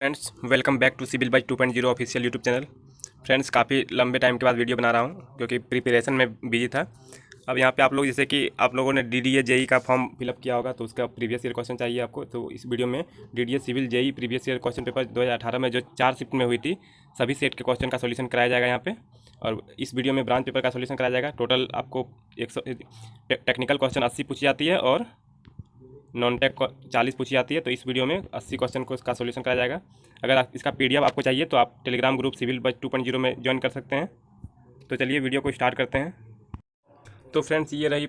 Friends, welcome back to civil by 2.0 official YouTube channel. Friends, काफ़ी लंबे time के बाद वीडियो बना रहा हूँ क्योंकि प्रिपरेशन में बिजी था। अब यहाँ पे आप लोग जैसे कि आप लोगों ने डीडीए जेई का फॉर्म फिलअप किया होगा तो उसका प्रीवियस ईयर क्वेश्चन चाहिए आपको। तो इस वीडियो में DDA civil JE previous year question paper 2018 में जो 4 शिफ्ट में हुई थी सभी सेट के क्वेश्चन का सोल्यूशन कराया जाएगा यहाँ पे। और इस वीडियो में ब्रांच पेपर का सोल्यूशन कराया जाएगा। टोटल आपको 100 टेक्निकल क्वेश्चन 80 पूछी जाती है और नॉन टेक 40 पूछी जाती है। तो इस वीडियो में 80 क्वेश्चन को इसका सोल्यूशन कराया जाएगा। अगर आप इसका पीडीएफ आपको चाहिए तो आप टेलीग्राम ग्रुप सिविल बज 2.0 में ज्वाइन कर सकते हैं। तो चलिए वीडियो को स्टार्ट करते हैं। तो फ्रेंड्स, ये रही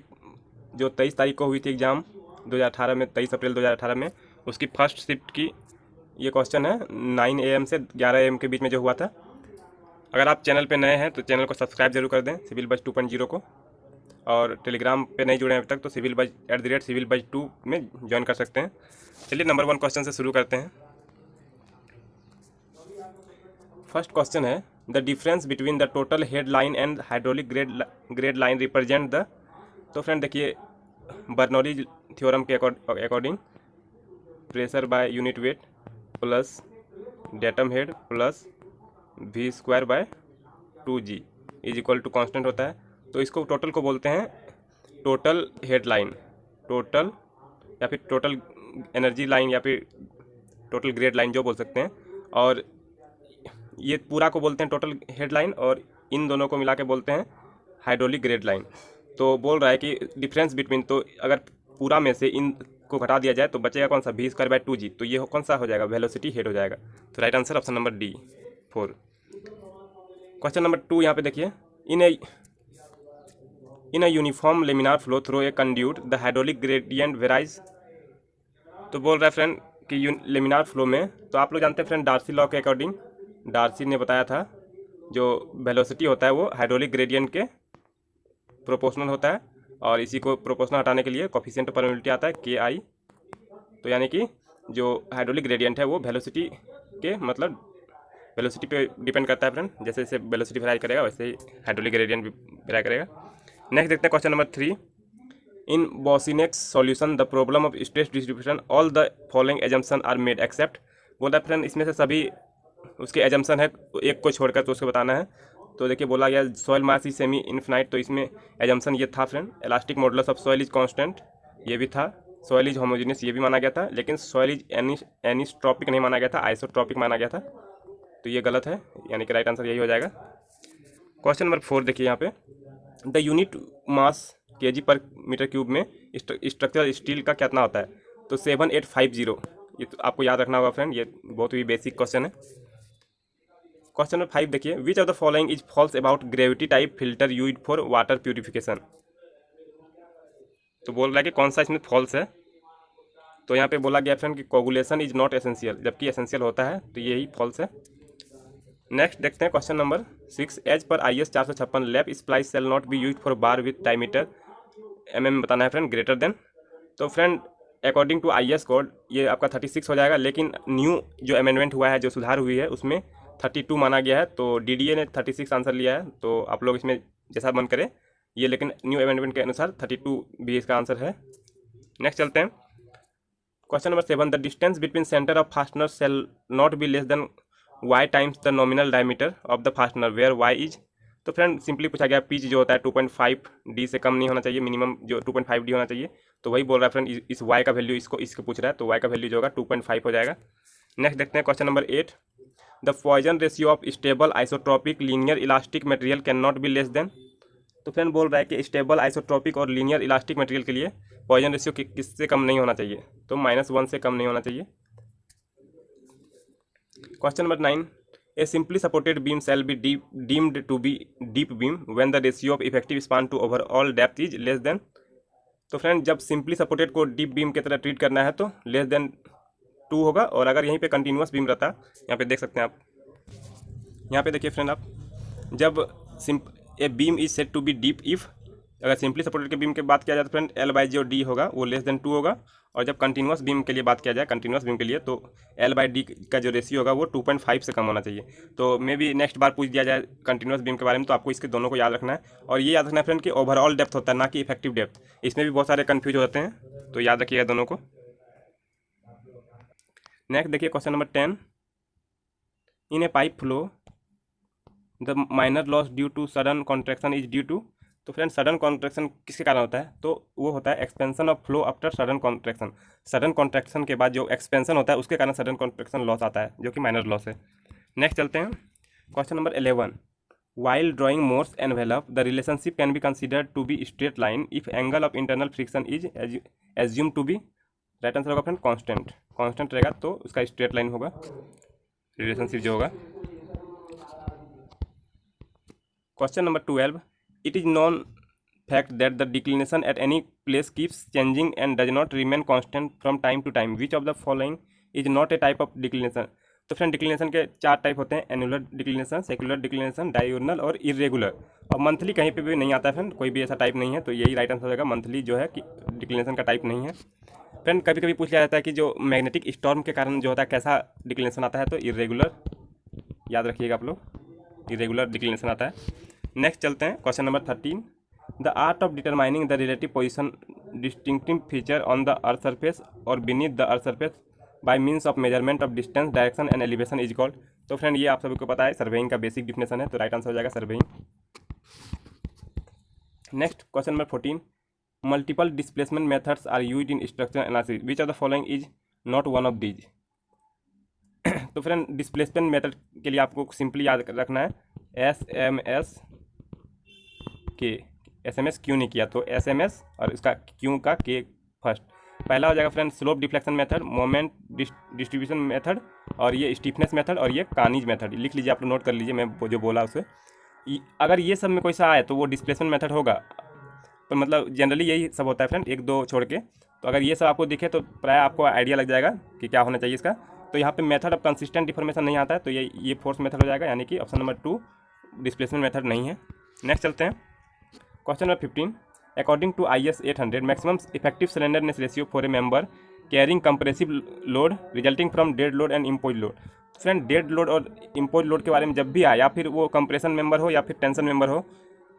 जो 23 तारीख को हुई थी एग्ज़ाम 2018 में, 23 अप्रैल 2018 में, उसकी फर्स्ट शिफ्ट की ये क्वेश्चन है 9 AM से 11 AM के बीच में जो हुआ था। अगर आप चैनल पे नए हैं तो चैनल को सब्सक्राइब जरूर कर दें सिविल बज 2.0 को, और टेलीग्राम पे नहीं जुड़े हैं अभी तक तो सिविल बज @civilbuzz2 में ज्वाइन कर सकते हैं। चलिए नंबर 1 क्वेश्चन से शुरू करते हैं। फर्स्ट क्वेश्चन है the difference between the total head line and hydraulic grade line represent the. तो फ्रेंड देखिए, बर्नौली थ्योरम के according pressure by unit weight plus datum head plus V² by 2G is equal to constant होता है। तो इसको total को बोलते हैं टोटल हेड लाइन, टोटल या फिर टोटल एनर्जी लाइन या फिर टोटल ग्रेड लाइन जो बोल सकते हैं। और ये पूरा को बोलते हैं टोटल हेड लाइन और इन दोनों को मिला के बोलते हैं हाइड्रोलिक ग्रेड लाइन। तो बोल रहा है कि डिफरेंस बिटवीन, तो अगर पूरा में से इन को घटा दिया जाए तो बचेगा कौन सा, V² बाय 2G। तो ये कौन सा हो जाएगा, वेलोसिटी हेड हो जाएगा। तो right answer option number D 4। Question number 2 यहाँ पे देखिए, in a uniform laminar flow through a conduit the hydraulic gradient varies. तो बोल रहा है फ्रेंड कि लेमिनार फ्लो में, तो आप लोग जानते हैं फ्रेंड डार्सी लॉ के अकॉर्डिंग, डार्सी ने बताया था जो वेलोसिटी होता है वो हाइड्रोलिक ग्रेडियंट के प्रोपोर्शनल होता है। और इसी को प्रोपोर्शनल हटाने के लिए कोफिशिएंट ऑफ परमेबिलिटी आता है KI। तो यानी कि जो हाइड्रोलिक ग्रेडियंट है वो वेलोसिटी के मतलब वेलोसिटी पे डिपेंड करता है फ्रेंड। जैसे जैसे वेलोसिटी वेराई करेगा वैसे ही हाइड्रोलिक ग्रेडियंट भी वेराई करेगा। नेक्स्ट देखते हैं question number 3। In Boussinesq's solution the problem of stress distribution all the following assumption are made except. बोला है फ्रेंड इसमें से सभी उसके एजम्पशन है, एक को छोड़कर तो उसको बताना है। तो देखिए बोला गया soil mass is semi infinite, तो इसमें एजम्पशन ये था friend elastic modulus of soil is constant, ये भी था। सॉइल इज होमोजेनियस ये भी माना गया था, लेकिन सॉइल इज एनिस्ट्रॉपिक नहीं माना गया था, आइसोट्रॉपिक माना गया था। तो ये गलत है, यानी कि राइट आंसर यही हो जाएगा। क्वेश्चन नंबर 4 देखिए यहाँ पे, द यूनिट मास kg/m³ में स्ट्रक्चरल स्टील का कितना होता है। तो 7850, ये तो आपको याद रखना होगा फ्रेंड, ये बहुत ही बेसिक क्वेश्चन है। क्वेश्चन नंबर 5 देखिए, which of the following is false about gravity type filter used for water purification. तो बोल रहा है कि कौन सा इसमें फॉल्स है। तो यहाँ पे बोला गया फ्रेंड कि कोगुलेशन इज नॉट एसेंशियल, जबकि एसेंशियल होता है, तो यही फॉल्स है। नेक्स्ट देखते हैं question number 6। As per IS 456 lap splice shall not be use for bar with diameter mm बताना है फ्रेंड ग्रेटर देन। तो friend according to IS code ये आपका 36 हो जाएगा, लेकिन न्यू जो अमेंडमेंट हुआ है, जो सुधार हुई है, उसमें 32 माना गया है। तो DDA ने 36 आंसर लिया है, तो आप लोग इसमें जैसा मन करें ये, लेकिन न्यू अमेंडमेंट के अनुसार 32 भी इसका आंसर है। नेक्स्ट चलते हैं question number 7। The distance between centre of fastener shall not be less than y times the nominal diameter of the fastener where y is. तो फ्रेंड सिंपली पूछा गया पिच जो होता है 2.5D से कम नहीं होना चाहिए, मिनिमम जो 2.5D होना चाहिए। तो वही बोल रहा है फ्रेंड, इस y का वैल्यू इसको पूछ रहा है, तो y का वैल्यू जो होगा 2.5 हो जाएगा। नेक्स्ट देखते हैं question number 8। The Poisson ratio of stable isotropic linear elastic material can not be less than. तो फ्रेंड बोल रहा है कि स्टेबल आइसोट्रॉपिक और लीनियर इलास्टिक मटेरियल के लिए पॉइजन रेशियो किससे कम नहीं होना चाहिए, तो -1 से कम नहीं होना चाहिए। Question number 9। A simply supported beam shall be deemed to be deep beam when the ratio of effective span to overall depth is less than. तो फ्रेंड जब सिंपली सपोर्टेड को डीप बीम की तरह ट्रीट करना है तो less than 2 होगा। और अगर यहीं पे कंटिन्यूस बीम रहता, यहाँ पे देख सकते हैं आप, यहाँ पे देखिए फ्रेंड आप, जब a beam is set to be deep if, अगर सिंपली सपोर्टेड के बीम की बात किया जाए तो फ्रेंड L/G जो D होगा वो लेस देन 2 होगा। और जब कंटिन्यूस बीम के लिए बात किया जाए, कंटिन्यूस बीम के लिए, तो L/D का जो रेशियो होगा वो 2.5 से कम होना चाहिए। तो मे बी नेक्स्ट बार पूछ दिया जाए कंटिन्यूस बीम के बारे में, तो आपको इसके दोनों को याद रखना है। और ये याद रखना है फ्रेंड कि ओवरऑल डेप्थ होता है, ना कि इफेक्टिव डेप्थ। इसमें भी बहुत सारे कन्फ्यूज हो जाते हैं, तो याद रखिएगा दोनों को। नेक्स्ट देखिए question number 10। In a pipe flow the minor loss due to sudden contraction is due to. तो फ्रेंड सडन कॉन्ट्रैक्शन किसके कारण होता है, तो वो होता है expansion of flow after sudden contraction. Sudden contraction के बाद जो एक्सपेंशन होता है उसके कारण सडन कॉन्ट्रैक्शन लॉस आता है, जो कि माइनर लॉस है। नेक्स्ट चलते हैं question number 11। While drawing Morse envelope, the relationship can be considered to be straight line if angle of internal friction is assumed to be, right answer होगा friend constant. Constant रहेगा तो उसका straight line होगा relationship जो होगा। Question number 12। It is non fact that the declination at any place keeps changing and does not remain constant from time to time. Which of the following is not a type of declination? तो friend declination के 4 type होते हैं, annular declination, secular declination, diagonal और irregular. और monthly कहीं पे भी नहीं आता है फ्रेंड, कोई भी ऐसा टाइप नहीं है, तो यही राइट आंसर होगा। मंथली जो है कि डिक्लिनेशन का टाइप नहीं है। फ्रेंड कभी कभी पूछ लिया जाता है कि जो मैग्नेटिक स्टॉर्म के कारण जो होता है कैसा डिक्लिनेशन आता है, तो इरेगुलर, याद रखिएगा आप लोग, इरेगुलर डिक्लिनेशन आता है। नेक्स्ट चलते हैं question number 13। The art of determining the relative position distinctive feature on the earth surface और beneath the earth surface by means of measurement of distance direction and elevation is called. तो friend ये आप सभी को पता है, surveying का basic definition है, तो राइट आंसर हो जाएगा surveying. Next question number 14। Multiple displacement methods are used in structural analysis, which of the following is not one of these. तो फ्रेंड डिस्प्लेसमेंट मेथड के लिए आपको सिंपली याद रखना है SMS के, SMS क्यों नहीं किया, तो SMS और इसका क्यों का के फर्स्ट। पहला हो जाएगा friend slope deflection method, moment distribution method, और ये स्टीफनेस मेथड, और ये कानीज मेथड। लिख लीजिए आप लोग, नोट कर लीजिए मैं जो बोला उसे। अगर ये सब में कोई सा आए तो वो डिस्प्लेसमेंट मेथड होगा, तो मतलब जनरली यही सब होता है फ्रेंड, एक दो छोड़ के। तो अगर ये सब आपको दिखे तो प्राय आपको आइडिया लग जाएगा कि क्या होना चाहिए इसका। तो यहाँ पे मेथड ऑफ कंसिस्टेंट डिफॉर्मेशन नहीं आता है, तो ये फोर्स मेथड हो जाएगा, यानी कि ऑप्शन नंबर 2 डिस्प्लेसमेंट मेथड नहीं है। नेक्स्ट चलते हैं question number 15। According to IS 800 maximum effective slenderness ratio for a member carrying compressive load resulting from dead load and impose load. Friend dead load और impose load के बारे में जब भी आए, या फिर वो कंप्रेशन मेंबर हो या फिर टेंशन मेंबर हो,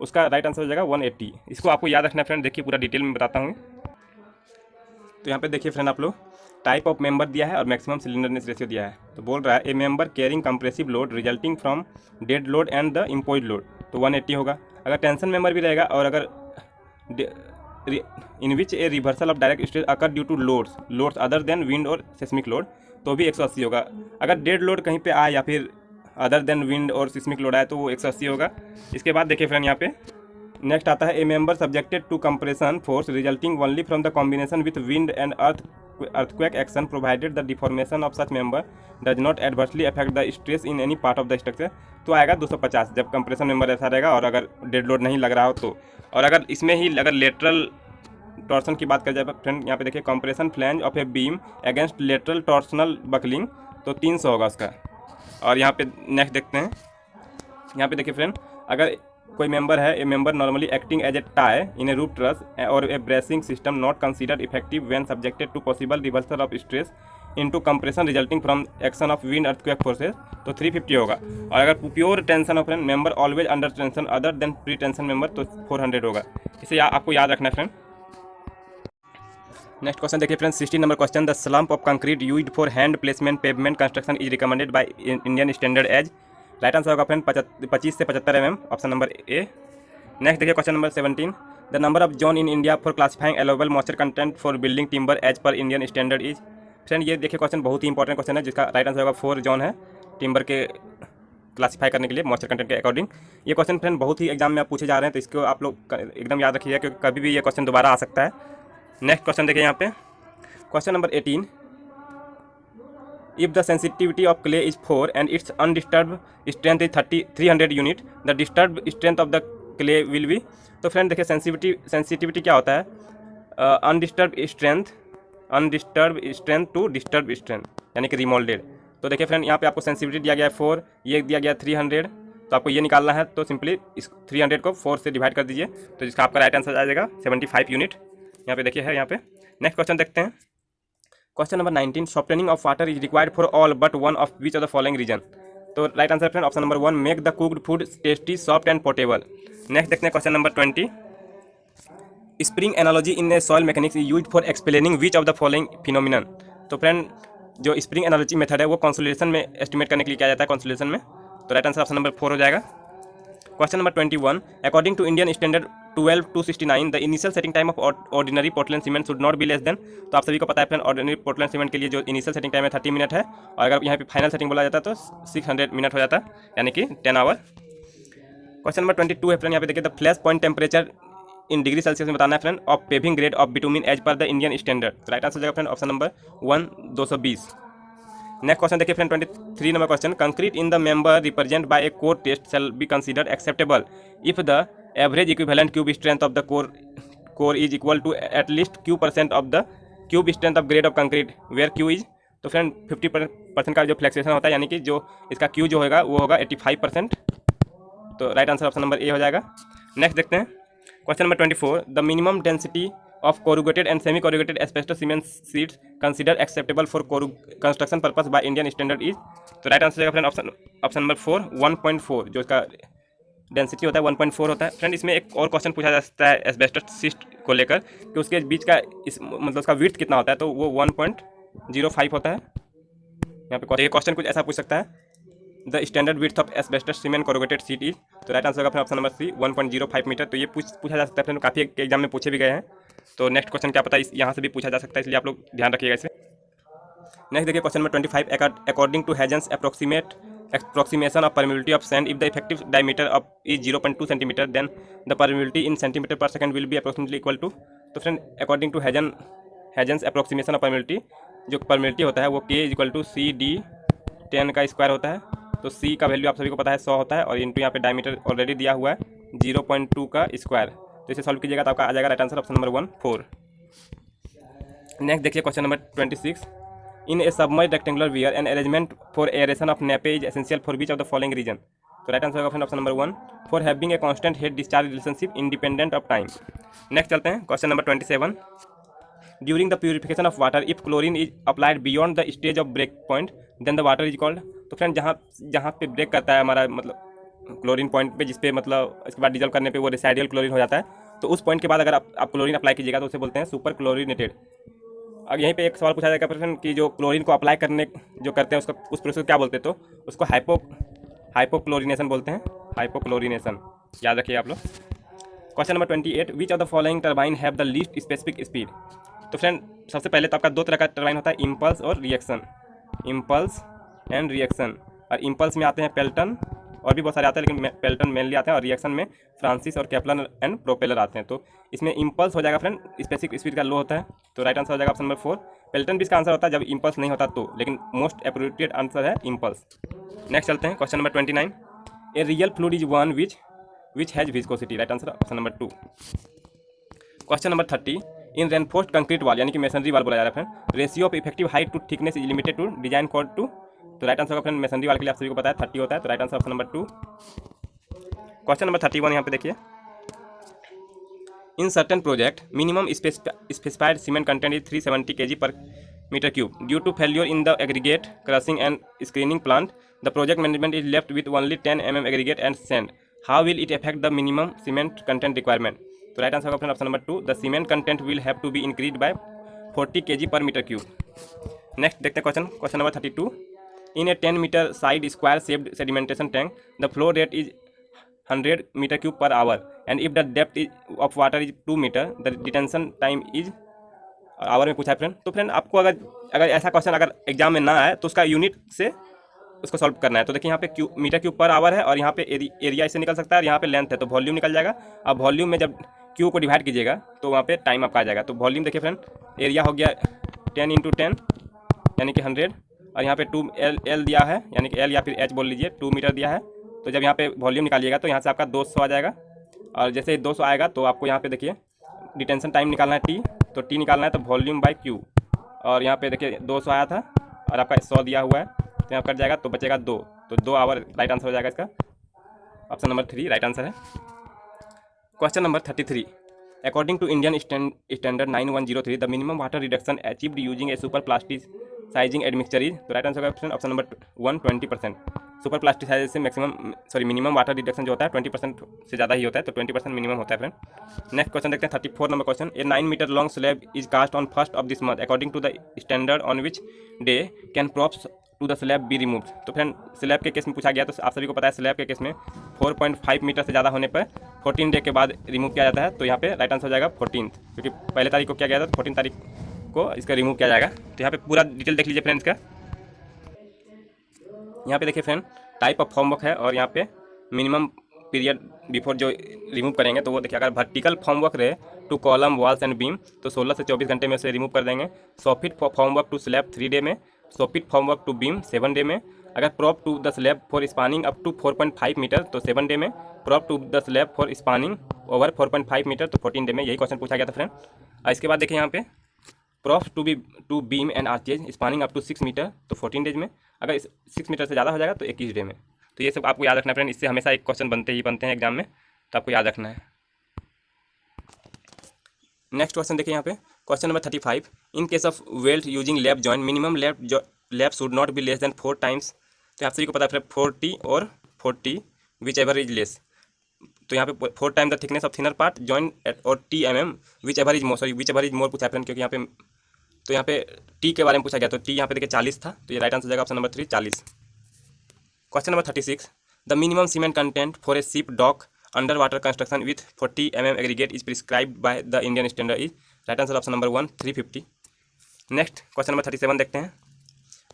उसका राइट आंसर हो जाएगा 180। इसको आपको याद रखना है फ्रेंड, देखिए पूरा डिटेल में बताता हूँ। तो यहाँ पे देखिए फ्रेंड आप लोग, टाइप ऑफ मेंबर दिया है और मैक्सिमम सिलेंडरनेस रेशियो दिया है। तो बोल रहा है a member carrying compressive load resulting from dead load and the impose load, तो 180 होगा। अगर टेंशन मेंबर भी रहेगा और अगर in which a reversal of direct stress occur due to loads other than wind और सिस्मिक लोड, तो भी 180 होगा। अगर डेड लोड कहीं पे आए या फिर अदर देन विंड और सिस्मिक लोड आए तो वो 180 होगा। इसके बाद देखिए फ्रेंड यहाँ पे नेक्स्ट आता है a member subjected to compression force resulting only from the combination with wind and earthquake action provided the deformation of such member does not adversely affect the stress in any part of the structure, तो आएगा 250 जब compression member ऐसा रहेगा और अगर dead load नहीं लग रहा हो तो। और अगर इसमें ही अगर लेटरल टॉर्सन की बात कर जाए फ्रेंड, यहाँ पे देखिए compression flange of a beam against lateral torsional buckling, तो 300 होगा उसका। और यहाँ पे नेक्स्ट देखते हैं, यहाँ पे देखिए फ्रेंड अगर कोई मेंबर है, a member normally acting as a tie in a roof truss और a bracing system not considered effective when subjected to possible reversal of stress into compression resulting from action of wind earthquake forces, तो 350 होगा। और अगर pure tension of friend member always under tension other than pre tension member, तो 400 होगा। इसे आपको याद रखना है फ्रेंड। नेक्स्ट क्वेश्चन देखिए friend 16 number question. The slump of concrete used for hand placement pavement construction is recommended by Indian standard as, right answer होगा friend 25 से 75 mm, option number A. Next देखिए question number 17। The number of zone in India for classifying allowable moisture content for building timber as per Indian standard is. Friend ये देखिए question बहुत ही important question है, जिसका right answer होगा 4 zone है timber के classify करने के लिए मॉइस्चर कंटेंट के अकॉर्डिंग। ये क्वेश्चन फ्रेंड बहुत ही एग्जाम में आप पूछे जा रहे हैं, तो इसको आप लोग एकदम याद रखिएगा क्योंकि कभी भी ये क्वेश्चन दोबारा आ सकता है। नेक्स्ट क्वेश्चन देखिए यहाँ पे question number 18। If the sensitivity of clay is 4 and its undisturbed strength is 300 unit, the disturbed strength of the clay will be। तो फ्रेंड देखिए सेंसिटिविटी क्या होता है, undisturb strength to disturb strength, यानी कि रिमोल्डेड। तो देखिए फ्रेंड यहाँ पे आपको सेंसिटिविटी दिया गया है 4, ये दिया गया 300, तो आपको ये निकालना है, तो सिंपली इस 300 को 4 से डिवाइड कर दीजिए, तो जिसका आपका राइट आंसर आ जाएगा 75 यूनिट। यहाँ पे देखिए है यहाँ पे। नेक्स्ट क्वेश्चन देखते हैं question number 19। Softening of water is required for all but one of which of the following reason, तो right answer friend option number 1 make the cooked food tasty soft and portable. Next देखते हैं question number 20। Spring analogy in a soil mechanics is used for explaining which of the following phenomenon, तो friend जो spring analogy method है वो consolation में estimate करने के लिए किया जाता है, कॉन्सोलेशन में। तो राइट आंसर ऑप्शन नंबर 4 हो जाएगा। Question number 21, according to Indian standard 12-269 the initial setting time of ordinary Portland cement should not be less than. तो आप सभी को पता है फ्रेंड, ऑर्डिनरी पोर्टलैंड सीमेंट के लिए जो इनिशियल सेटिंग टाइम है 30 मिनट है, और अगर यहाँ पे फाइनल सेटिंग बोला जाता है तो 600 मिनट हो जाता है, यानी कि 10 आवर। क्वेश्चन नंबर 22 है फ्रेंड, यहाँ पे देखिए the flash point temperature in degree Celsius में बताना है friend of paving grade of bitumen as per the Indian standard. तो राइट आंसर हो जाएगा friend option number 1 220। Next question देखिए friend 23 number question, concrete in the member represent by a core test shall be considered acceptable if the average equivalent cube strength of the core is equal to at least Q% of the cube strength of grade of concrete where Q is. तो friend 50% का जो फ्लेक्सेशन होता है, यानी कि जो इसका Q जो होगा वो होगा 85%। तो राइट आंसर ऑप्शन नंबर ए हो जाएगा। नेक्स्ट देखते हैं question number 24, the minimum density of corrugated and semi corrugated asbestos cement sheets considered acceptable for construction purpose by Indian standard is। तो right answer friend option number 4 1.4, जो इसका density होता है 1.4 होता है। फ्रेंड इसमें एक और क्वेश्चन पूछा जा सकता है एस्बेस्टस शीट को लेकर कि उसके बीच का मतलब उसका विड्थ कितना होता है, तो वो 1.05 होता है। यहाँ पे क्वेश्चन कुछ ऐसा पूछ सकता है, the standard width of asbestos cement corrugated sheet is. तो राइट आंसर होगा ऑप्शन नंबर सी 1.05 मीटर। तो ये पूछा जा सकता है फ्रेंड, काफ़ी एग्जाम में पूछे भी गए हैं। तो नेक्स्ट क्वेश्चन क्या पता है यहाँ से भी पूछा जा सकता है, इसलिए आप लोग ध्यान रखिएगा इसे। नेक्स्ट देखिए question number 25, according to Hazen's approximation of permeability of sand, if the effective diameter of is 0.2 centimeter, then the permeability in centimeter per second will be approximately equal to। तो friend according to Hazen's approximation of permeability, जो permeability होता है वो K equal to CD10 का square होता है। तो C का वैल्यू आप सभी को पता है 100 होता है, और इंटू यहाँ पे डायमीटर ऑलरेडी दिया हुआ है 0.2 का स्क्वायर। तो इसे सॉल्व कीजिएगा तो आपका आ जाएगा right answer option number 1 4। Next देखिए question number 26, in a submerged rectangular weir an arrangement for aeration of nappe is essential for which of the following reason. तो right answer option number 1 for having a constant head discharge relationship independent of time. Next चलते हैं question number 27, during the purification of water if chlorine is applied beyond the stage of break point then the water is called. तो friend जहाँ पे break करता है हमारा मतलब chlorine point पे, जिसपे मतलब इसके बाद डिजल्व करने पे वो रेसाइडियल क्लोरीन हो जाता है, तो उस पॉइंट के बाद अगर आप क्लोरीन अप्लाई कीजिएगा तो उसे बोलते हैं सुपर क्लोरीनेटेड। अब यहीं पे एक सवाल पूछा जाएगा प्रश्न कि जो क्लोरीन को अप्लाई करने जो करते हैं उसका उस प्रोसेस को क्या बोलते हैं, तो उसको हाइपोक्लोरिनेशन बोलते हैं, हाइपोक्लोरिनेशन। याद रखिए आप लोग। Question number 28, which of the following turbine have the least specific speed. तो फ्रेंड सबसे पहले तो आपका दो तरह का टर्बाइन होता है, इम्पल्स और रिएक्शन, इम्पल्स एंड रिएक्शन। और इम्पल्स में आते हैं पेल्टन, और भी बहुत सारे आते हैं, लेकिन पेल्टन मेनली आते हैं, और रिएक्शन में फ्रांसिस और कैप्लन एंड प्रोपेलर आते हैं। तो इसमें इम्पल्स हो जाएगा फ्रेंड, स्पेसिफिक स्पीड का लो होता है। तो राइट आंसर हो जाएगा ऑप्शन नंबर 4। पेल्टन भी इसका आंसर होता है जब इम्पल्स नहीं होता तो, लेकिन मोस्ट एप्रोप्रिएट आंसर है इम्पल्स। नेक्स्ट चलते हैं question number 29, a real fluid is one which has viscosity. Right answer option number 2। Question number 30, in reinforced concrete wall, यानी कि मेसनरी वॉल बोला जा रहा है friend, ratio of effective height to thickness is limited to design code to. तो right answer का friend masonry wall के लिए आप सभी को पता है 30 होता है। तो right answer option number 2। Question number 31 यहाँ पे देखिए, in certain project minimum specified cement content is 370 kg per metre cube due to failure in the aggregate crushing and screening plant the project management is left with only 10 mm aggregate and sand, how will it affect the minimum cement content requirement. तो right answer का option number 2, the cement content will have to be increase by 40 kg per metre cube. Next देखते हैं question number 32, in a 10 metre side square shaped sedimentation tank the flow rate is 100 metre cube per hour and if the depth of water is 2 metre the detention time is, hour में पूछा है friend. तो friend आपको अगर ऐसा question अगर exam में ना आए तो उसका यूनिट से उसको सॉल्व करना है। तो देखिए यहाँ पे मीटर क्यूब पर आवर है, और यहाँ पे एरिया इससे निकल सकता है, और यहाँ पे लेंथ है तो वॉल्यूम निकल जाएगा। अब वॉल्यूम में जब क्यू को डिवाइड कीजिएगा तो वहाँ पे टाइम आपका आ जाएगा। तो वॉल्यूम देखिए फ्रेंड, एरिया हो गया 10 × 10 यानी कि 100, और यहाँ पे 2L दिया है, यानी कि L या फिर H बोल लीजिए, 2 मीटर दिया है। तो जब यहाँ पे वॉल्यूम निकालिएगा तो यहाँ से आपका 200 आ जाएगा, और जैसे 200 आएगा तो आपको यहाँ पे देखिए डिटेंशन टाइम निकालना है T, तो T निकालना है तो वॉल्यूम बाय Q, और यहाँ पे देखिए 200 आया था और आपका 100 दिया हुआ है, तो यहाँ कट जाएगा तो बचेगा 2, तो 2 आवर राइट आंसर हो जाएगा इसका, ऑप्शन नंबर 3 राइट आंसर है। Question number 33, according to Indian standard 9103 the minimum water reduction achieved using a super plasticizing admixture is. तो राइट आंसर का option number 1 20%। Super plasticization minimum water reduction जो होता है 20% से ज़्यादा ही होता है, तो 20% मिनिमम होता है फ्रेंड। नेक्स्ट क्वेश्चन देखते हैं 34 number question. A 9 metre long slab is cast on first of this month according to the standard on which day can props to the slab be remove. तो friend slab के case में पूछा गया, तो आप सभी को पता है स्लैब के केस में 4.5 मीटर से ज़्यादा होने पर 14 डे के बाद रिमूव किया जाता है। तो यहाँ पे राइट आंसर हो जाएगा 14, क्योंकि पहले तारीख को किया गया था, 14 तारीख को इसका रिमूव किया जाएगा। तो यहाँ पे पूरा डिटेल देख लीजिए फ्रेंड्स का। यहाँ पे देखिए फ्रेंड टाइप ऑफ फॉर्मवर्क है, और यहाँ पे मिनिमम पीरियड बिफोर जो रिमूव करेंगे, तो वो देखिए अगर वर्टिकल फॉर्मवर्क रहे to column walls and beam तो 16 से 24 घंटे में उसे रिमूव कर देंगे। Soffit formwork to slab 3 day में, soffit formwork to beam 7 day में। अगर prop to the slab for spanning up to 4.5 metre तो 7 डे में, prop to the slab for spanning over 4.5 metre तो 14 डे में। यही क्वेश्चन पूछा गया था फ्रेंड। और इसके बाद देखिए यहाँ पे props to beam and arches spanning up to 6 metre तो 14 डेज में। अगर 6 मीटर से ज़्यादा हो जाएगा तो 21 डे में। तो ये सब आपको याद रखना है फ्रेंड, इससे हमेशा एक क्वेश्चन बनते हैं एग्जाम में, तो आपको याद रखना है। नेक्स्ट क्वेश्चन देखिए यहाँ पे question number 35। In case of weld using lab joint minimum lab should not be less then 4 times. तो आप सभी को पता है 40 और 40 विच एवर इज लेस। तो यहाँ पे 4 time the thickness of thinner part joint और T whichever is more पूछा है फ्रेंड, क्योंकि यहाँ पे तो यहाँ पे टी के बारे में पूछा गया, तो टी यहाँ पे देखिए 40 था, तो ये राइट आंसर हो जाएगा option number 3 40। Question number 36। The minimum cement content for a ship dock under water construction with 40 aggregate is prescribed by the Indian standard is. Right answer option number 1 350। Next question number 37 देखते हैं।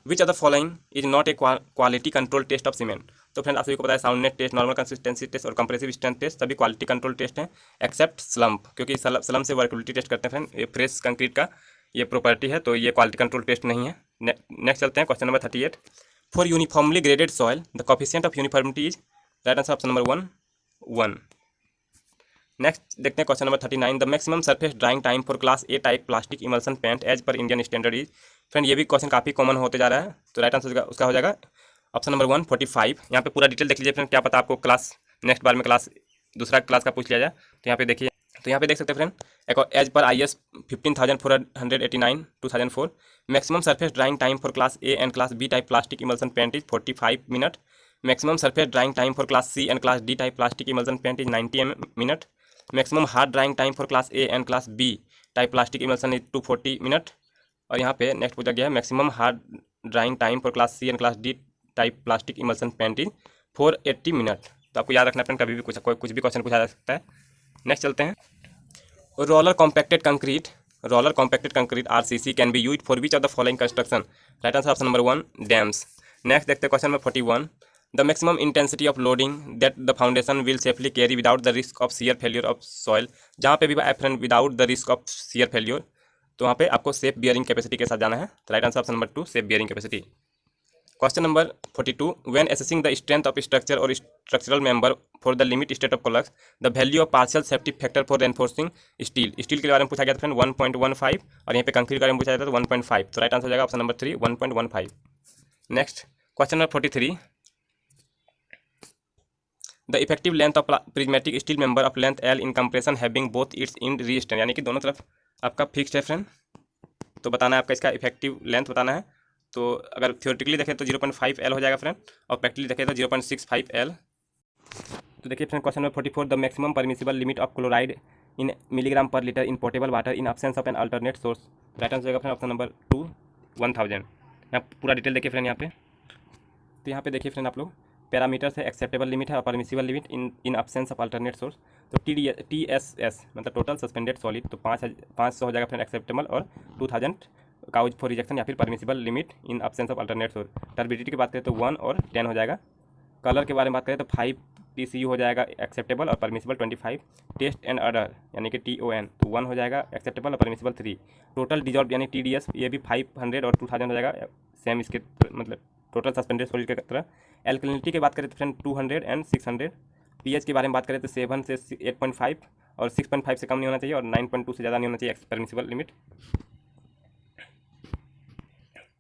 Which of the following is not a quality control test of cement. तो friend आप सभी को पता है soundness test, normal consistency test और compressive strength test सभी क्वालिटी कंट्रोल टेस्ट हैं, एक्सेप्ट स्लम्प, क्योंकि स्लम्प से वर्केबिलिटी टेस्ट करते हैं फ्रेंड। ये फ्रेश कंक्रीट का ये प्रॉपर्टी है, तो ये क्वालिटी कंट्रोल टेस्ट नहीं है। नेक्स्ट चलते हैं question number 38। For uniformly graded soil the coefficient of uniformity is. Right answer option number 1 next देखते हैं question number 39। The maximum surface drying time for class A type plastic emulsion paint as per Indian standard is. Friend ये भी question काफ़ी common होते जा रहा है, तो राइट आंसर उसका हो जाएगा ऑप्शन नंबर 1 45। यहाँ पे पूरा डिटेल देख लीजिए फ्रेंड, क्या पता आपको क्लास नेक्स्ट बार में दूसरा क्लास का पूछ लिया जाए। तो यहाँ पे देखिए, तो यहाँ पे देख सकते हैं friend as per IS 15489 2004 maximum surface drying time for class A and class B type plastic emulsion paint is 45 minute. Maximum surface drying time for class C and class D type plastic emulsion paint is 90 minute. Maximum hard drying time for class A and class B type plastic emulsion is 240 minute. और यहाँ पे next पूछा गया है maximum hard drying time for class C and class D type plastic emulsion paint is 480 minute. तो आपको याद रखना है, कभी भी कुछ भी क्वेश्चन पूछा जा सकता है। नेक्स्ट चलते हैं। Roller compacted concrete RCC can be used for which of the following construction. Right answer option number 1 dams. Next देखते हैं question number 41। The maximum intensity of loading that the foundation will safely carry without the risk of shear failure of soil. जहाँ पे भी friend without the risk of shear failure, तो वहाँ पे आपको safe bearing capacity के साथ जाना है। तो right answer option number 2 safe bearing capacity. Question number 42। When assessing the strength of structure और structural member for the limit state of collapse the value of partial safety factor for reinforcing steel के बारे में पूछा गया था friend 1.15, और यहाँ पे कंक्रीट के बारे में पूछा जाता है 1.5। तो राइट आंसर हो जाएगा option number 3 1.15। Next question number 43। The effective length of prismatic steel member of length L in compression having both its इन रीस्टैंड, यानी कि दोनों तरफ आपका फिक्स्ड है फ्रेंड। तो बताना है आपका इसका इफेक्टिव लेंथ बताना है। तो अगर थ्योरेटिकली देखें तो 0.5 L हो जाएगा फ्रेंड, और प्रैक्टिकली देखें तो 0.65 L। तो देखिए friend question number 44। The maximum permissible limit of chloride in milligram per litre in portable water in absence of an alternate source. Right answer होगा फ्रेंड ऑप्शन नंबर 2 1000। यहाँ पूरा डिटेल देखिए friend यहाँ पे। तो यहाँ पे देखिए फ्रेंड आप लोग पैरामीटर से एक्सेप्टेबल लिमिट है और permissible limit in absence of alternate source. तो TSS मतलब टोटल सस्पेंडेड सॉलिड, तो 500 हो जाएगा फ्रेंड एक्सेप्टेबल, और 2000 काउज फॉर रिजेक्शन या फिर permissible limit in absence of alternate source. Turbidity की बात करें तो 1 और 10 हो जाएगा। कलर के बारे में बात करें तो 5 TCU हो जाएगा एक्सेप्टेबल और परमिसिबल 25। टेस्ट एंड अडर यानी कि TON तो 1 हो जाएगा एक्सेप्टेबल और परमिसिबल 3। टोटल डिजॉल्व यानी TDS ये भी 500 और 2000 हो जाएगा सेम इसके मतलब टोटल सस्पेंडेड सॉलिड की तरह। एल्कलिनिटी की बात करें तो फ्रेंड 200 एंड 600। pH की बारे में बात करें तो 7 से 8.5 और 6.5 से कम नहीं होना चाहिए और 9.2 से ज़्यादा नहीं होना चाहिए परमिसिबल लिमिट।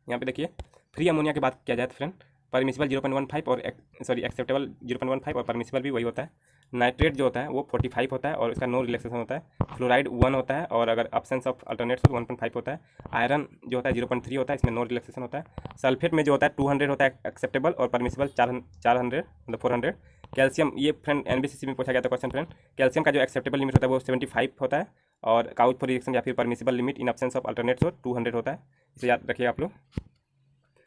यहाँ पे देखिए फ्री अमोनिया की बात किया जाए तो फ्रेंड परमिसिबल 0.15 और एक्सेप्टेबल 0.15 और परमिसिबल भी वही होता है। नाइट्रेट जो होता है वो 45 होता है और इसका नो रिलैक्सेशन होता है। फ्लोराइड 1 होता है और अगर अब्सेंस ऑफ अल्टरनेट्स हो तो 1.5 होता है। आयरन जो होता है 0.3 होता है, इसमें नो रिलैक्सेशन होता है। सल्फेट में जो होता है 200 होता है एक्सेप्टेबल और परमिसिबल 400 मतलब 400। कैल्शियम, ये फ्रेंड एनबीसीसी में पूछा गया था क्वेश्चन फ्रेंड। कैल्शियम का जो एक्सेप्टेबल लिमिट होता है वो 75 होता है और काउच फॉर रिएक्शन या फिर permissible limit in absence of alternates हो 200 होता है। इसे याद रखिए आप लोग।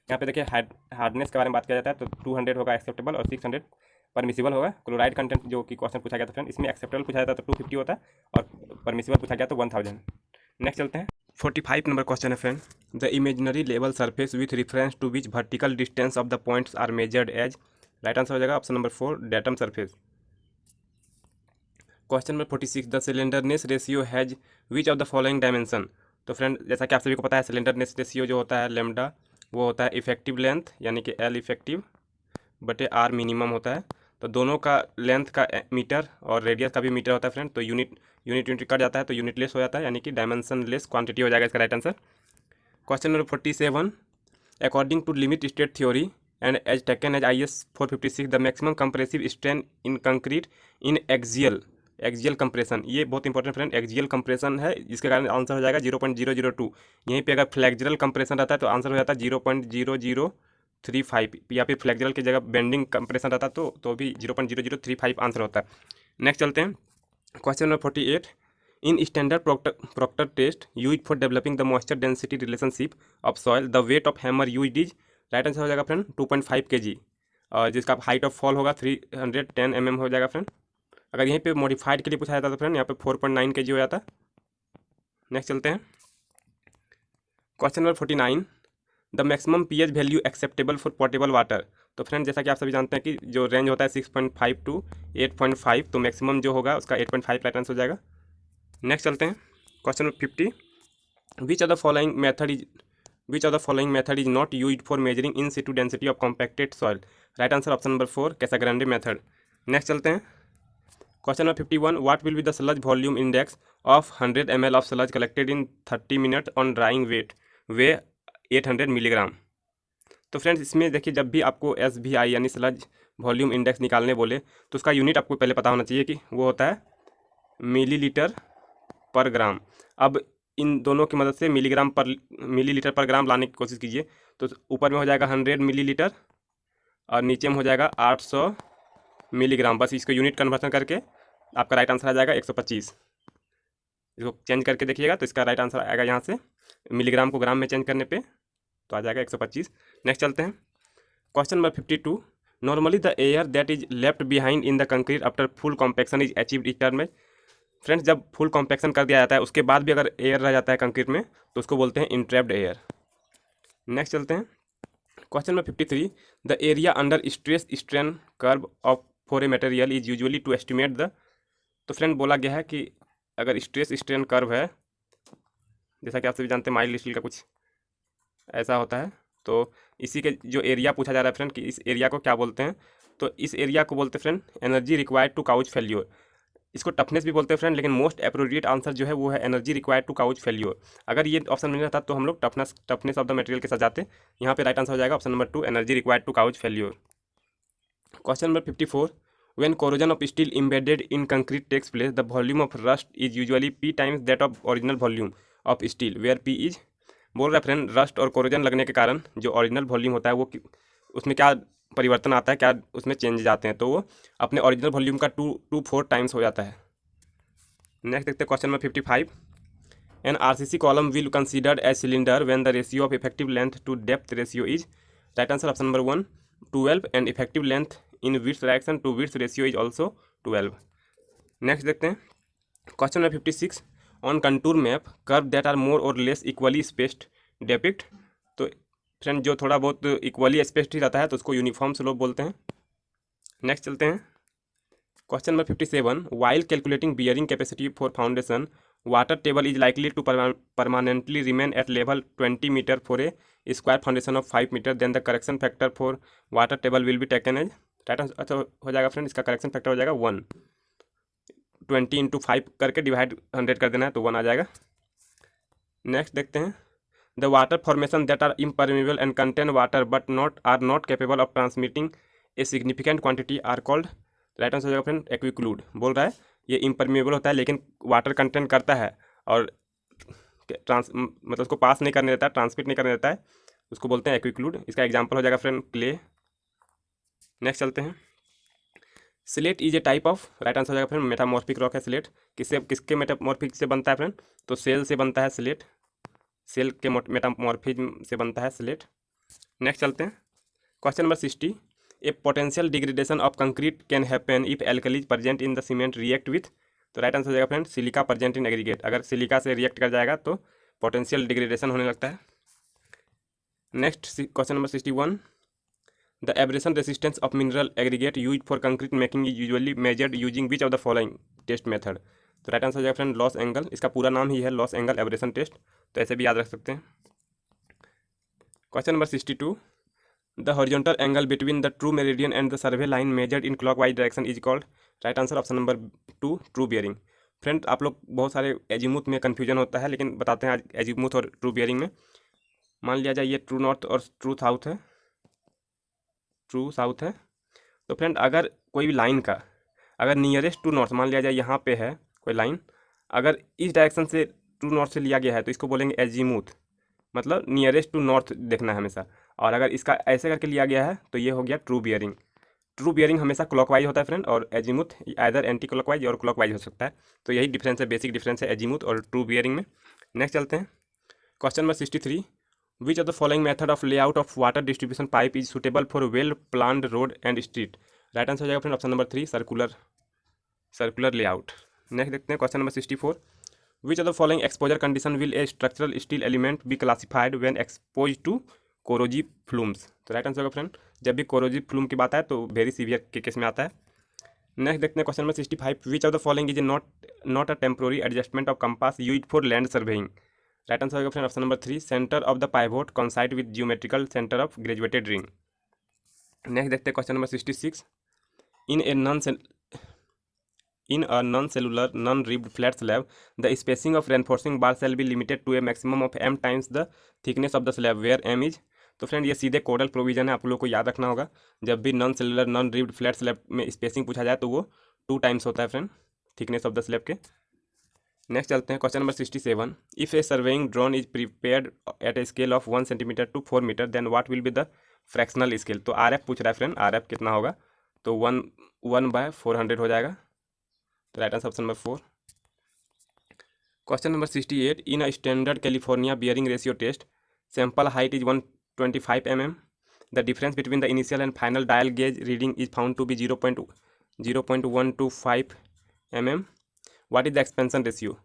यहाँ पे देखिए हार्डनेस के बारे में बात किया जाता है तो 200 होगा एक्सेप्टेबल और 600 परमिसिबल होगा। क्लोराइड कंटेंट जो कि क्वेश्चन पूछा गया था फ्रेंड, इसमें एक्सेप्टेबल पूछा जाता है तो 250 होता है और परमिसिबल पूछा गया तो 1000। नेक्स्ट चलते हैं। 45 नंबर क्वेश्चन है friend. The imaginary level surface with reference to which vertical distance of the points are measured as. Right answer हो जाएगा option number 4 datum surface. Question number 46 the slenderness ratio has which of the following dimension. तो friend जैसा कि आप सभी को पता है सिलेंडरनेस रेशियो जो होता है लेमडा, वो होता है इफेक्टिव लेंथ यानी कि एल इफेक्टिव बटे आर मिनिमम होता है। तो दोनों का लेंथ का मीटर और रेडियस का भी मीटर होता है फ्रेंड, तो यूनिट कट जाता है तो यूनिट लेस हो जाता है यानी कि डायमेंशन लेस क्वांटिटी हो जाएगा इसका right answer. Question number 47 according to limit state theory and as taken as IS 456 the maximum compressive strain in concrete in axial compression. ये बहुत इंपॉर्टेंट फ्रेंड, एक्सियल कंप्रेशन है जिसके कारण आंसर हो जाएगा 0.002। यहीं पे अगर फ्लेक्सुरल कंप्रेशन रहता है तो आंसर हो जाता है 0.0035 या फिर फ्लेक्सुरल की जगह बेंडिंग कंप्रेशन रहता तो भी 0.0035 आंसर होता है। नेक्स्ट चलते हैं। Question number 48 in standard Proctor test use for developing the moisture density relationship of soil the weight of hammer use is. Right answer हो जाएगा फ्रेंड 2.5 kg और जिसका हाइट ऑफ फॉल होगा 310 mm हो जाएगा फ्रेंड। अगर यहीं पे मॉडिफाइड के लिए पूछा जाता तो फ्रेंड यहाँ पे 4.9 kg हो जाता। नेक्स्ट चलते हैं। Question number 49 the maximum pH value acceptable for portable water. तो फ्रेंड जैसा कि आप सभी जानते हैं कि जो रेंज होता है 6.5 टू 8.5, तो मैक्सिमम जो होगा उसका 8.5 राइट आंसर हो जाएगा। नेक्स्ट चलते हैं। Question number 50 which of the following method is not used for measuring in situ density of compacted soil. Right answer option number 4 Casagrande method. Next चलते हैं। Question number 51 what will be the sludge volume index of 100 ml of sludge collected in 30 minute on drying weigh 800 milligram. तो friends इसमें देखिए जब भी आपको SVI यानी sludge volume index निकालने बोले तो उसका यूनिट आपको पहले पता होना चाहिए कि वो होता है मिलीलीटर पर ग्राम। अब इन दोनों की मदद से मिलीलीटर पर ग्राम लाने की कोशिश कीजिए। तो ऊपर में हो जाएगा 100 मिलीलीटर और नीचे में हो जाएगा 800 मिलीग्राम। बस इसको यूनिट कन्वर्सन करके आपका राइट आंसर आ जाएगा 125। इसको चेंज करके देखिएगा तो इसका राइट आंसर आएगा यहाँ से मिलीग्राम को ग्राम में चेंज करने पे तो आ जाएगा 125। नेक्स्ट चलते हैं। Question number 52 normally the air that is left behind in the concrete after full compaction is achieved इस टर्म में। फ्रेंड्स जब फुल कॉम्पैक्शन कर दिया जाता है उसके बाद भी अगर एयर रह जाता है कंक्रीट में तो उसको बोलते हैं इंट्रैप्ड एयर। नेक्स्ट चलते हैं। Question number 53 the area under stress strain curve of for a material is usually to estimate the. तो फ्रेंड बोला गया है कि अगर स्ट्रेस स्ट्रेन कर्व है, जैसा कि आप सभी जानते हैं माइल्ड स्टील का कुछ ऐसा होता है, तो इसी के जो एरिया पूछा जा रहा है फ्रेंड कि इस एरिया को क्या बोलते हैं, तो इस एरिया को बोलते हैं friend energy required to cause failure. इसको टफनेस भी बोलते हैं फ्रेंड, लेकिन मोस्ट अप्रोप्रिएट आंसर जो है वो है energy required to cause failure. अगर ये ऑप्शन मिल जाता तो हम लोग टफनेस ऑफ द मटेरियल के साथ जाते। यहाँ पे राइट आंसर हो जाएगा option number 2 energy required to cause failure. Question number 54 when corrosion of steel embedded in concrete takes place the volume of rust is usually p times that of original volume of steel where p is। बोल रहा है friend rust और corrosion लगने के कारण जो original volume होता है वो उसमें क्या परिवर्तन आता है, क्या उसमें चेंजेस आते हैं, तो वो अपने ओरिजिनल वॉल्यूम का 2 to 4 टाइम्स हो जाता है। नेक्स्ट देखते हैं question number 55 an RCC column will considered as cylinder when the ratio of effective length to depth ratio is. Right answer option number 1 12 and effective length in width direction to width ratio is also 12। Next देखते हैं question number 56 on contour map curve that are more or less equally spaced depict. तो friend जो थोड़ा बहुत equally spaced ही रहता है तो उसको यूनिफॉर्म स्लोप बोलते हैं। नेक्स्ट चलते हैं question number 57 while calculating bearing capacity for foundation water table is likely to permanently remain at level 20 metre for a square foundation of 5 metre then the correction factor for water table will be taken as. Right answer हो जाएगा friend इसका correction factor हो जाएगा 1। 20 × 5 करके divide 100 कर देना है तो 1 आ जाएगा। नेक्स्ट देखते हैं the water formation that are impermeable and contain water but are not capable of transmitting a significant quantity are called. Right answer हो जाएगा फ्रेंड एक्विक्लूड। बोल रहा है ये इम्परमेबल होता है लेकिन वाटर कंटेंट करता है और मतलब उसको पास नहीं करने देता, ट्रांसमिट नहीं करने देता है, उसको बोलते हैं एक्विक्लूड। इसका एग्जाम्पल हो जाएगा फ्रेंड क्ले। नेक्स्ट चलते हैं। Slate is a type of, right answer हो जाएगा फ्रेंड मेटामॉर्फिक रॉक है स्लेट। किसके मेटामॉर्फिक से बनता है फ्रेंड? तो सेल से बनता है स्लेट, सेल के मेटामॉर्फिज्म से बनता है स्लेट। नेक्स्ट चलते हैं। Question number 60। A potential degradation of concrete can happen if alkalis present in the cement react with, तो राइट आंसर हो जाएगा friend silica present in aggregate. अगर सिलिका से रिएक्ट कर जाएगा तो पोटेंशियल डिग्रेडेशन होने लगता है। Next question number 61। The abrasion resistance of mineral aggregate use for concrete making is usually measured using which of the following test method, तो right answer हो जाएगा फ्रेंड लॉस एंगल। इसका पूरा नाम ही है लॉस एंगल एब्रेशन टेस्ट, तो ऐसे भी याद रख सकते हैं। Question number 62। The horizontal angle between the true meridian and the survey line measured in clockwise direction is called, right answer option number 2 true bearing. Friend आप लोग बहुत सारे एजीमुथ में कन्फ्यूजन होता है, लेकिन बताते हैं आज एजीमुथ और ट्रू बियरिंग में। मान लिया जाए ये ट्रू नॉर्थ और ट्रू साउथ है, ट्रू साउथ है, तो फ्रेंड अगर कोई भी लाइन का अगर नियरेस्ट टू नॉर्थ मान लिया जाए यहाँ पे है कोई लाइन, अगर इस डायरेक्शन से ट्रू नॉर्थ से लिया गया है तो इसको बोलेंगे एजीमुथ, मतलब नियरेस्ट टू नॉर्थ देखना है हमेशा। और अगर इसका ऐसे करके लिया गया है तो ये हो गया ट्रू बियरिंग। ट्रू बियरिंग हमेशा क्लॉकवाइज होता है फ्रेंड, और एजीमुथ आइदर एंटी क्लॉकवाइज और क्लॉकवाइज हो सकता है। तो यही डिफरेंस है, बेसिक डिफरेंस है एजीमुथ और ट्रू बियरिंग में। नेक्स्ट चलते हैं। Question number 63। Which of the following method of layout of water distribution pipe is suitable for well planned road and street, right answer हो जाएगा friend option number 3 circular layout. Next देखते हैं question number 64। Which of the following exposure condition will a structural steel element be classified when expose to corrosive fumes, तो right answer होगा friend जब भी corrosive flume की बात है तो वेरी सीवियर के केस में आता है। नेक्स्ट देखते हैं question number 65। Which of the following is not a temporary adjustment of compass use for land surveying, right answer होगा friend option number 3 centre of the pivot coincide with geometrical centre of graduated ring. Next देखते हैं question number 66। In a non-cellular, non-ribbed flat slab, the spacing of reinforcing bar shall be limited to a maximum of m times the thickness of the slab, where m is, तो friend ये सीधे कोडल provision है, आप लोग को याद रखना होगा। जब भी non cellular non ribbed flat slab में स्पेसिंग पूछा जाए तो वो 2 टाइम्स होता है friend thickness of the slab के। नेक्स्ट चलते हैं question number 67। If a surveying drone is prepared at a scale of 1 centimetre to 4 metre then what will be the fractional scale, तो आर एफ पूछ रहा है friend, R F कितना होगा, तो 1/400 हो जाएगा, तो right answer option number 4। Question number 68। In a standard California bearing ratio test sample height is 125 mm, the difference between the initial and final dial gauge reading is found to be 0.125 mm, what is the expansion ratio,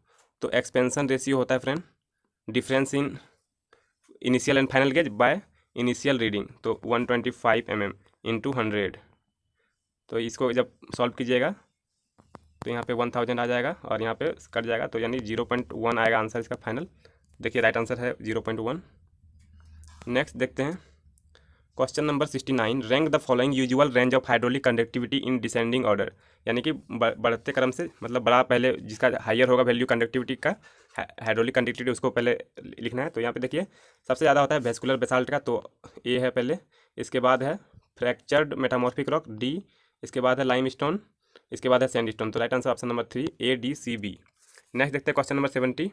तो expansion ratio होता है friend difference in initial and final gauge by initial reading, तो 125 mm into 100, तो इसको जब solve कीजिएगा तो यहाँ पे 1000 आ जाएगा और यहाँ पे कट जाएगा, तो यानी 0.1 आएगा आंसर इसका फाइनल। देखिए राइट आंसर है 0.1। नेक्स्ट देखते हैं question number 69। Rank the following usual range of hydraulic conductivity in descending order, यानी कि बढ़ते क्रम से, मतलब बड़ा पहले जिसका हायर होगा वैल्यू कंडक्टिविटी का हाइड्रोलिक कंडक्टिविटी उसको पहले लिखना है। तो यहाँ पे देखिए सबसे ज़्यादा होता है वेस्कुलर बेसाल्ट का, तो ए है पहले, इसके बाद है फ्रैक्चर्ड मेटामॉर्फिक रॉक डी, इसके बाद है लाइमस्टोन, इसके बाद है सैंडस्टोन, तो right answer option number 3 ADCB। Next देखते हैं question number 70।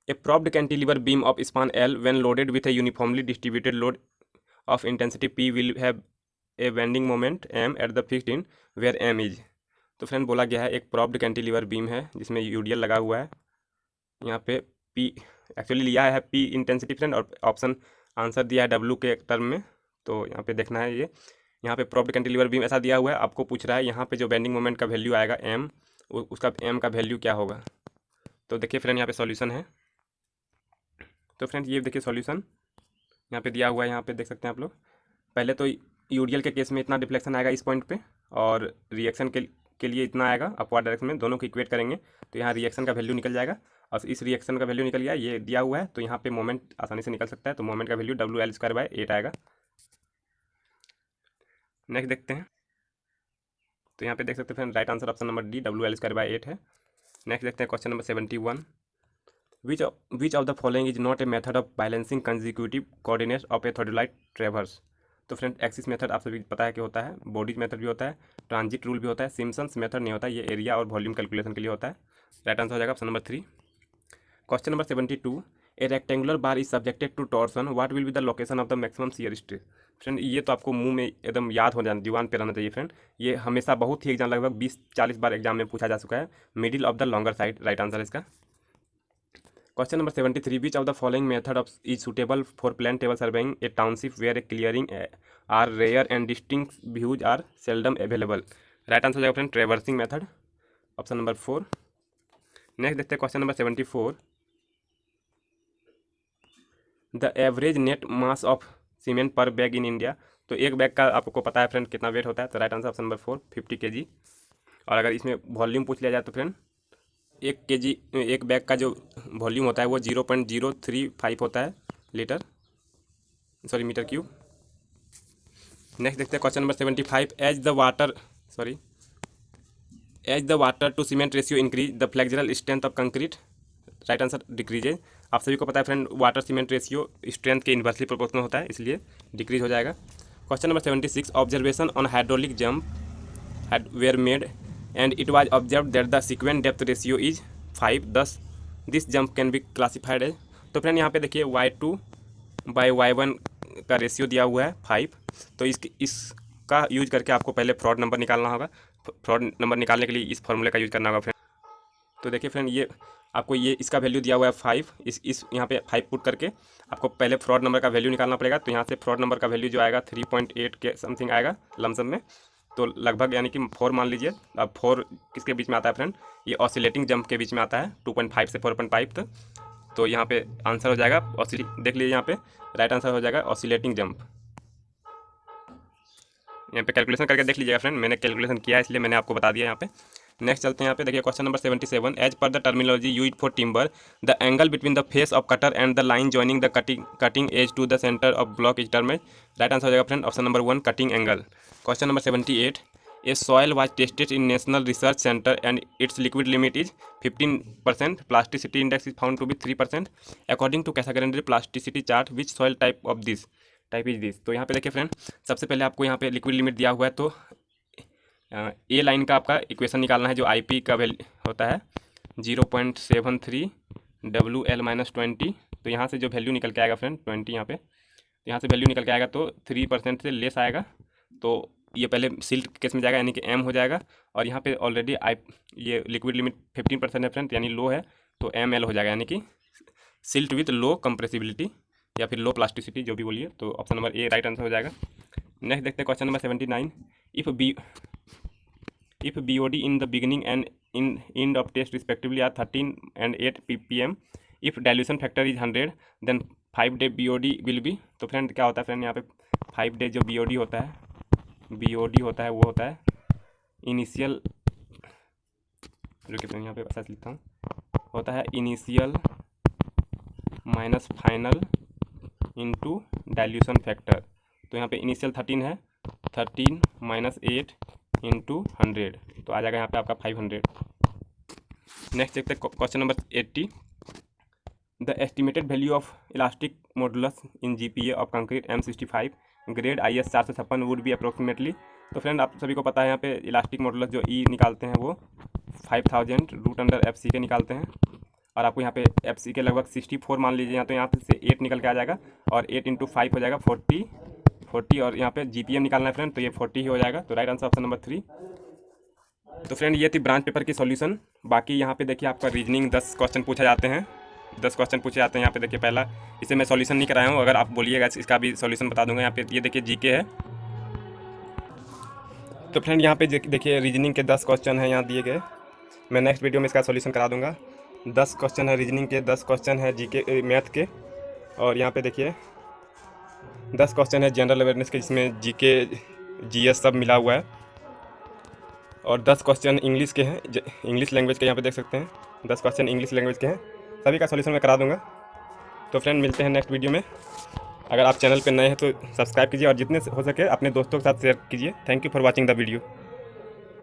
A propped cantilever beam of span L when loaded with a uniformly distributed load of intensity P will have a bending moment M at the fixed end where M is, तो friend बोला गया है एक प्रोप्ड cantilever beam है जिसमें UDL लगा हुआ है, यहाँ पे P एक्चुअली लिया है P इंटेंसिटी फ्रेंड, और ऑप्शन आंसर दिया है W के टर्म में, तो यहाँ पे देखना है ये यहाँ पे प्रोप्ड कैंटिलीवर बीम ऐसा दिया हुआ है, आपको पूछ रहा है यहाँ पे जो बेंडिंग मोमेंट का वैल्यू आएगा M, उसका M का वैल्यू क्या होगा। तो देखिए फ्रेंड यहाँ पे सॉल्यूशन है, तो फ्रेंड ये देखिए सॉल्यूशन यहाँ पे दिया हुआ है, यहाँ पे देख सकते हैं आप लोग। पहले तो यूडियल के केस में इतना डिफ्लेक्शन आएगा इस पॉइंट पे, और रिएक्शन के लिए इतना आएगा अपवर्ड डायरेक्शन में, दोनों को इक्वेट करेंगे तो यहाँ रिएक्शन का वैल्यू निकल जाएगा, और इस रिएक्शन का वैल्यू निकल गया, ये दिया हुआ है, तो यहाँ पे मोमेंट आसानी से निकल सकता है, तो मोमेंट का वैल्यू WL²/8 आएगा। नेक्स्ट देखते हैं, तो यहाँ पे देख सकते हैं friend right answer option number D WL²/8 है। नेक्स्ट देखते हैं question number 71। Which of the following is not a method of balancing consecutive coordinates of a theodolite traverse, तो फ्रेंड एक्सिस मेथड आप सभी पता है कि होता है, बॉडीज मेथड भी होता है, ट्रांजिट रूल भी होता है, सिम्पसन्स मेथड नहीं होता, ये एरिया और वॉल्यूम कैलकुलेशन के लिए होता है। राइट आंसर हो जाएगा option number 3। Question number 72, a rectangular bar is subjected to torsion, what will be the location of the maximum shear stress. Friend ये तो आपको मुंह में एकदम याद हो जाना, दीवान पे रहना चाहिए फ्रेंड। ये हमेशा बहुत ही एग्जाम, लगभग 20-40 बार एग्जाम में पूछा जा चुका है। Middle of the longer side right answer है इसका। Question number 73, which of the following method of is suitable for plan table surveying a township where a clearing are rare and distinct views are seldom available. Right answer हो जाएगा friend traversing method, option number 4। Next देखते हैं question number 74, the average net mass of cement per bag in India. तो एक bag का आपको पता है फ्रेंड कितना वेट होता है, तो right answer option number 4 50 kg। और अगर इसमें वॉल्यूम पूछ लिया जाए तो फ्रेंड 1 kg, एक बैग का जो वॉल्यूम होता है वो 0.035 होता है litre, sorry metre cube. Next देखते हैं question number 75, as the water to cement ratio increase the flexural strength of concrete. Right answer decreases. आप सभी को पता है friend water cement ratio strength के इन्वर्सली प्रोपोर्शनल होता है, इसलिए डिक्रीज हो जाएगा। Question number 76, observation on hydraulic jump had were made and it was observed that the sequence depth ratio is 5, thus this jump can be classified as। तो friend यहाँ पे देखिए y2/y1 का रेशियो दिया हुआ है 5, तो इसका यूज करके आपको पहले फ्रॉड नंबर निकालना होगा। फ्रॉड नंबर निकालने के लिए इस फॉर्मूले का यूज करना होगा फ्रेंड। तो देखिए फ्रेंड ये आपको ये इसका वैल्यू दिया हुआ है 5, इस यहाँ पे 5 पुट करके आपको पहले फ्रॉड नंबर का वैल्यू निकालना पड़ेगा। तो यहाँ से फ्रॉड नंबर का वैल्यू जो आएगा 3.8 के समथिंग आएगा लमसम में, तो लगभग यानी कि 4 मान लीजिए। अब 4 किसके बीच में आता है फ्रेंड, ये ऑसिलेटिंग जंप के बीच में आता है 2.5 से 4.5 तक। तो यहाँ पे आंसर हो जाएगा देख लीजिए यहाँ पे राइट आंसर हो जाएगा ऑसिलेटिंग जंप। यहाँ पे कैलकुलेशन करके देख लीजिएगा फ्रेंड, मैंने कैलकुलेशन किया है इसलिए मैंने आपको बता दिया यहाँ पे। नेक्स्ट चलते हैं यहाँ पे देखिए question number 77, as per the terminology use for timber the angle between the face of cutter and the line joining the cutting edge to the centre of block is term. Right answer हो जाएगा friend option number 1 cutting angle. Question number 78, a soil was tested in national research centre and its liquid limit is 15%, plasticity index is found to be 3%, according to Casagrande plasticity chart which soil type is this. तो यहाँ पे देखिए friend सबसे पहले आपको यहाँ पे liquid limit दिया हुआ है, तो ए लाइन का आपका इक्वेशन निकालना है जो आईपी का वैल्यू होता है 0.73 WL-20। तो यहाँ से जो वैल्यू निकल के आएगा फ्रेंड 20, यहाँ से वैल्यू निकल के आएगा तो 3% से लेस आएगा, तो ये पहले सिल्ट केस में जाएगा यानी कि एम हो जाएगा। और यहाँ पे ऑलरेडी ये लिक्विड लिमिट 15% है फ्रेंड, यानी लो है, तो ML हो जाएगा यानी कि सिल्ट विथ लो कंप्रेसिबिलिटी या फिर लो प्लास्टिसिटी जो भी बोलिए। तो ऑप्शन नंबर ए राइट आंसर हो जाएगा। नेक्स्ट देखते हैं question number 79, if BOD in the beginning and in end of test respectively are 13 and 8 ppm, if dilution factor is 100 then 5 day BOD will be। तो friend क्या होता है friend यहाँ पे 5 डे जो BOD होता है वो होता है इनिशियल, रुकिए फ्रेंड यहाँ पे ऐसा लिखता हूँ, होता है initial minus final into dilution factor. तो यहाँ पे इनिशियल 13 है, 13 माइनस 8 इंटू 100, तो आ जाएगा यहाँ पे आपका 500। नेक्स्ट देखते हैं question number 80, the estimated value of elastic modulus in GPA of concrete M65 grade IS 456 would be approximately. तो फ्रेंड आप सभी को पता है यहाँ पे इलास्टिक मॉडुलस जो E निकालते हैं वो 5000 रूट अंडर FC के निकालते हैं, और आपको यहाँ पे FC के लगभग 64 मान लीजिए, यहाँ तो यहाँ से 8 निकल के आ जाएगा, और 8 इंटू 5 हो जाएगा 40, और यहाँ पे GPM निकालना है फ्रेंड, तो ये 40 ही हो जाएगा। तो राइट आंसर ऑप्शन नंबर 3। तो फ्रेंड ये थी ब्रांच पेपर की सॉल्यूशन। बाकी यहाँ पे देखिए आपका रीजनिंग 10 क्वेश्चन पूछे जाते हैं, 10 क्वेश्चन पूछे जाते हैं। यहाँ पे देखिए पहला, इसे मैं सॉल्यूशन नहीं कराया हूँ, अगर आप बोलिएगा इसका भी सॉल्यूशन बता दूंगा। यहाँ पे ये देखिए जीके है। तो फ्रेंड यहाँ पे देखिए रीजनिंग के 10 क्वेश्चन हैं यहाँ दिए गए, मैं नेक्स्ट वीडियो में इसका सॉल्यूशन करा दूंगा। 10 क्वेश्चन है रीजनिंग के, 10 क्वेश्चन है जीके मैथ के, और यहाँ पे देखिए 10 क्वेश्चन है जनरल अवेयरनेस के, जिसमें जीके जीएस सब मिला हुआ है, और 10 क्वेश्चन इंग्लिश के हैं, इंग्लिश लैंग्वेज के यहाँ पे देख सकते हैं 10 क्वेश्चन इंग्लिश लैंग्वेज के हैं। सभी का सॉल्यूशन मैं करा दूंगा। तो फ्रेंड मिलते हैं नेक्स्ट वीडियो में। अगर आप चैनल पे नए हैं तो सब्सक्राइब कीजिए, और जितने हो सके अपने दोस्तों के साथ शेयर कीजिए। Thank you for watching the video.